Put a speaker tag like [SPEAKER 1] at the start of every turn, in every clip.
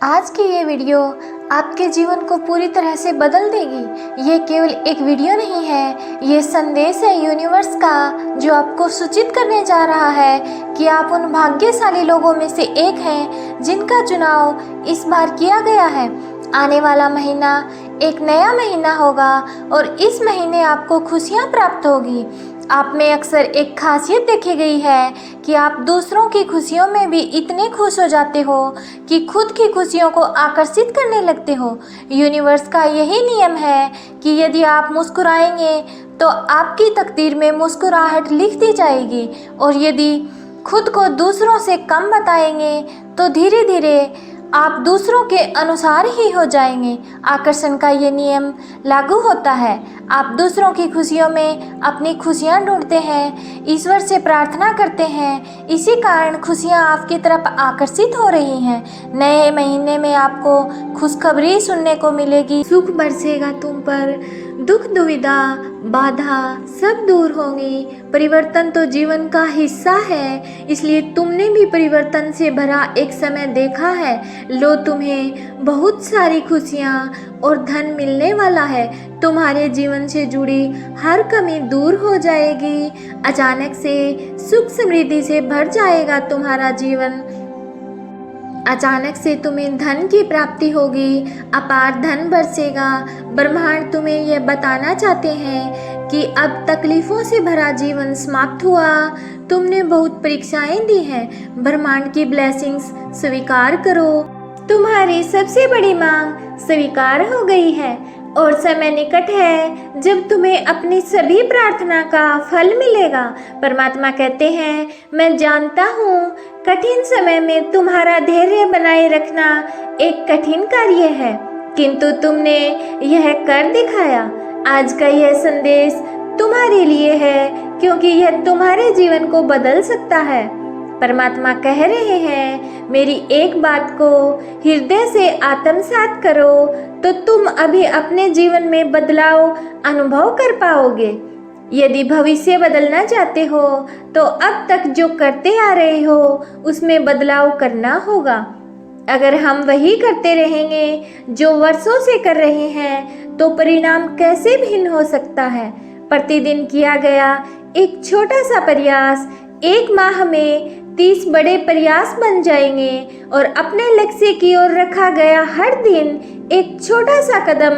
[SPEAKER 1] आज की ये वीडियो आपके जीवन को पूरी तरह से बदल देगी। ये केवल एक वीडियो नहीं है, ये संदेश है यूनिवर्स का जो आपको सूचित करने जा रहा है कि आप उन भाग्यशाली लोगों में से एक हैं जिनका चुनाव इस बार किया गया है। आने वाला महीना एक नया महीना होगा और इस महीने आपको खुशियाँ प्राप्त होगी। आप में अक्सर एक खासियत देखी गई है कि आप दूसरों की खुशियों में भी इतने खुश हो जाते हो कि खुद की खुशियों को आकर्षित करने लगते हो। यूनिवर्स का यही नियम है कि यदि आप मुस्कुराएंगे तो आपकी तकदीर में मुस्कुराहट लिख दी जाएगी, और यदि खुद को दूसरों से कम बताएंगे तो धीरे धीरे आप दूसरों के अनुसार ही हो जाएंगे। आकर्षण का ये नियम लागू होता है। आप दूसरों की खुशियों में अपनी खुशियाँ ढूंढते हैं, ईश्वर से प्रार्थना करते हैं, इसी कारण खुशियाँ आपकी तरफ आकर्षित हो रही हैं। नए महीने में आपको खुशखबरी सुनने को मिलेगी, सुख बरसेगा तुम पर, दुख दुविधा बाधा सब दूर होंगी। परिवर्तन तो जीवन का हिस्सा है, इसलिए तुमने भी परिवर्तन से भरा एक समय देखा है। लो, तुम्हें बहुत सारी खुशियाँ और धन मिलने वाला है। तुम्हारे जीवन से जुड़ी हर कमी दूर हो जाएगी। अचानक से सुख समृद्धि से भर जाएगा तुम्हारा जीवन। अचानक से तुम्हें धन की प्राप्ति होगी, अपार धन बरसेगा। ब्रह्मांड तुम्हें यह बताना चाहते हैं कि अब तकलीफों से भरा जीवन समाप्त हुआ। तुमने बहुत परीक्षाएं दी हैं, ब्रह्मांड की ब्लेसिंग्स स्वीकार करो। तुम्हारी सबसे बड़ी मांग स्वीकार हो गई है और समय निकट है जब तुम्हें अपनी सभी प्रार्थना का फल मिलेगा। परमात्मा कहते हैं, मैं जानता हूँ कठिन समय में तुम्हारा धैर्य बनाए रखना एक कठिन कार्य है, किंतु तुमने यह कर दिखाया। आज का यह संदेश तुम्हारे लिए है, क्योंकि यह तुम्हारे जीवन को बदल सकता है। परमात्मा कह रहे हैं, मेरी एक बात को हृदय से आत्मसात करो तो तुम अभी अपने जीवन में बदलाव अनुभव कर पाओगे। यदि भविष्य बदलना चाहते हो तो अब तक जो करते आ रहे हो उसमें बदलाव करना होगा। अगर हम वही करते रहेंगे जो वर्षों से कर रहे हैं तो परिणाम कैसे भिन्न हो सकता है। प्रतिदिन किया गया एक छोटा सा प्रयास एक माह में 30 बड़े प्रयास बन जाएंगे, और अपने लक्ष्य की ओर रखा गया हर दिन एक छोटा सा कदम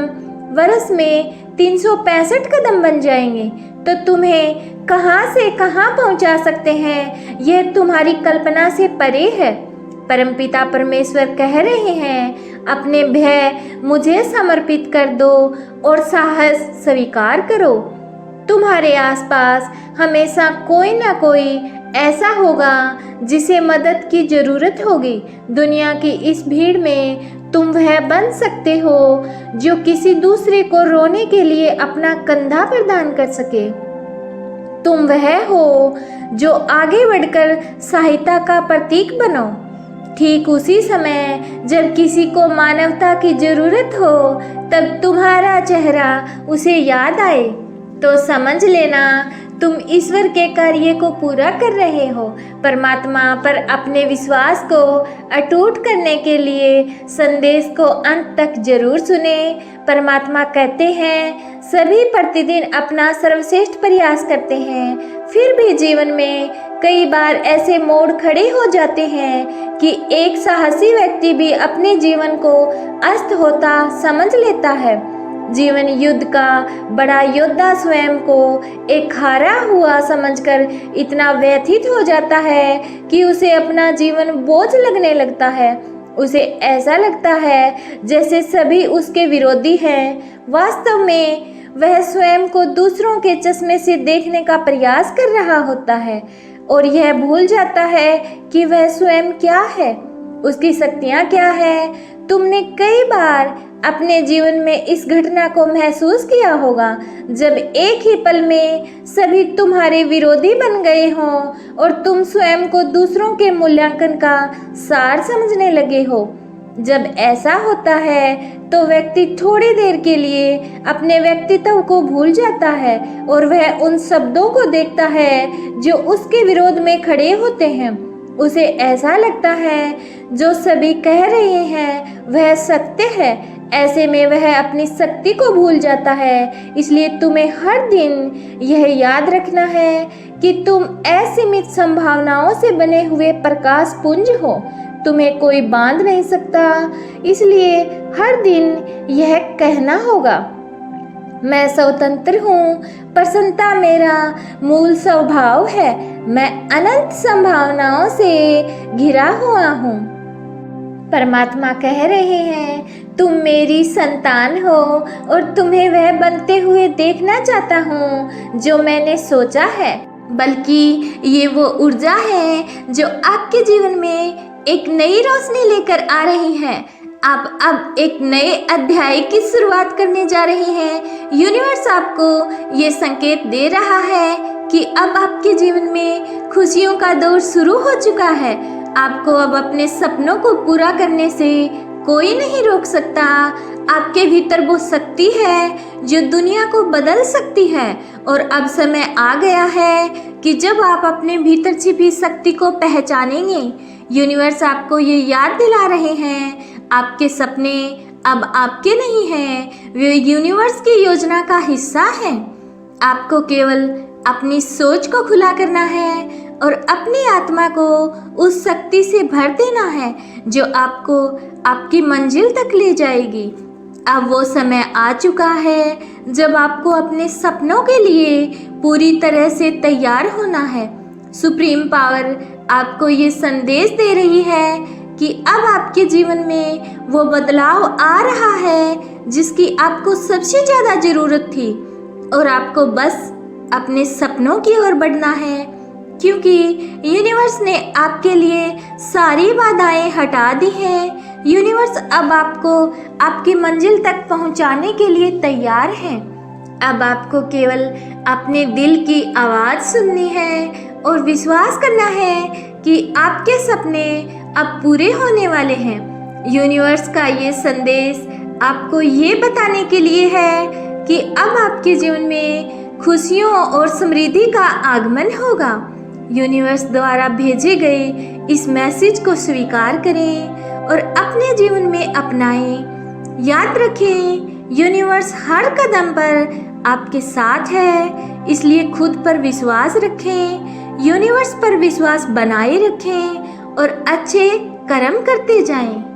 [SPEAKER 1] वर्ष में 365 कदम बन जाएंगे। तो तुम्हें कहां से कहां पहुंचा सकते हैं, यह तुम्हारी कल्पना से परे है। परमपिता परमेश्वर कह रहे हैं, अपने भय मुझे समर्पित कर दो और साहस स्वीकार करो। तुम्हारे आसपास हमेशा कोई ना कोई ऐसा होगा जिसे मदद की जरूरत होगी। दुनिया की इस भीड़ में तुम वह बन सकते हो जो किसी दूसरे को रोने के लिए अपना कंधा प्रदान कर सके। तुम वह हो जो आगे बढ़कर सहायता का प्रतीक बनो, ठीक उसी समय जब किसी को मानवता की जरूरत हो तब तुम्हारा चेहरा उसे याद आए तो समझ लेना तुम ईश्वर के कार्य को पूरा कर रहे हो। परमात्मा पर अपने विश्वास को अटूट करने के लिए संदेश को अंत तक जरूर सुने। परमात्मा कहते हैं, सभी प्रतिदिन अपना सर्वश्रेष्ठ प्रयास करते हैं, फिर भी जीवन में कई बार ऐसे मोड़ खड़े हो जाते हैं कि एक साहसी व्यक्ति भी अपने जीवन को अस्त होता समझ लेता है। जीवन युद्ध का बड़ा योद्धा स्वयं को एक हारा हुआ समझकर इतना व्यथित हो जाता है कि उसे अपना जीवन बोझ लगने लगता है। उसे ऐसा लगता है जैसे सभी उसके विरोधी हैं। वास्तव में वह स्वयं को दूसरों के चश्मे से देखने का प्रयास कर रहा होता है और यह भूल जाता है कि वह स्वयं क्या है, उसकी शक्तियाँ क्या है। तुमने कई बार अपने जीवन में इस घटना को महसूस किया होगा, जब एक ही पल में सभी तुम्हारे विरोधी बन गए हों और तुम स्वयं को दूसरों के मूल्यांकन का सार समझने लगे हो। जब ऐसा होता है तो व्यक्ति थोड़ी देर के लिए अपने व्यक्तित्व को भूल जाता है और वह उन शब्दों को देखता है जो उसके विरोध में खड़े होते हैं। उसे ऐसा लगता है जो सभी कह रहे हैं वह सत्य है। ऐसे में वह अपनी शक्ति को भूल जाता है। इसलिए तुम्हें हर दिन यह याद रखना है कि तुम असीमित संभावनाओं से बने हुए प्रकाश पुंज हो। तुम्हें कोई बांध नहीं सकता। इसलिए हर दिन यह कहना होगा, मैं स्वतंत्र हूँ। प्रसन्नता मेरा मूल स्वभाव है। मैं अनंत संभावनाओं से घिरा हुआ हूँ। परमात्मा कह रहे हैं, तुम मेरी संतान हो और तुम्हें वह बनते हुए देखना चाहता हूँ जो मैंने सोचा है। बल्कि ये वो ऊर्जा है जो आपके जीवन में एक नई रोशनी लेकर आ रही है। आप अब एक नए अध्याय की शुरुआत करने जा रहे हैं। यूनिवर्स आपको ये संकेत दे रहा है कि अब आपके जीवन में खुशियों का दौर शुरू हो चुका है। आपको अब अपने सपनों को पूरा करने से कोई नहीं रोक सकता। आपके भीतर वो शक्ति है जो दुनिया को बदल सकती है और अब समय आ गया है कि जब आप अपने भीतर छिपी शक्ति को पहचानेंगे। यूनिवर्स आपको ये याद दिला रहे हैं, आपके सपने अब आपके नहीं हैं, वे यूनिवर्स की योजना का हिस्सा हैं। आपको केवल अपनी सोच को खुला करना है और अपनी आत्मा को उस शक्ति से भर देना है जो आपको आपकी मंजिल तक ले जाएगी। अब वो समय आ चुका है जब आपको अपने सपनों के लिए पूरी तरह से तैयार होना है। सुप्रीम पावर आपको ये संदेश दे रही है कि अब आपके जीवन में वो बदलाव आ रहा है जिसकी आपको सबसे ज़्यादा ज़रूरत थी और आपको बस अपने सपनों की ओर बढ़ना है, क्योंकि यूनिवर्स ने आपके लिए सारी बाधाएं हटा दी हैं। यूनिवर्स अब आपको आपकी मंजिल तक पहुंचाने के लिए तैयार है। अब आपको केवल अपने दिल की आवाज़ सुननी है और विश्वास करना है कि आपके सपने अब पूरे होने वाले हैं। यूनिवर्स का ये संदेश आपको ये बताने के लिए है कि अब आपके जीवन में खुशियों और समृद्धि का आगमन होगा। यूनिवर्स द्वारा भेजे गए इस मैसेज को स्वीकार करें और अपने जीवन में अपनाएं। याद रखें, यूनिवर्स हर कदम पर आपके साथ है, इसलिए खुद पर विश्वास रखें, यूनिवर्स पर विश्वास बनाए रखें और अच्छे कर्म करते जाएं।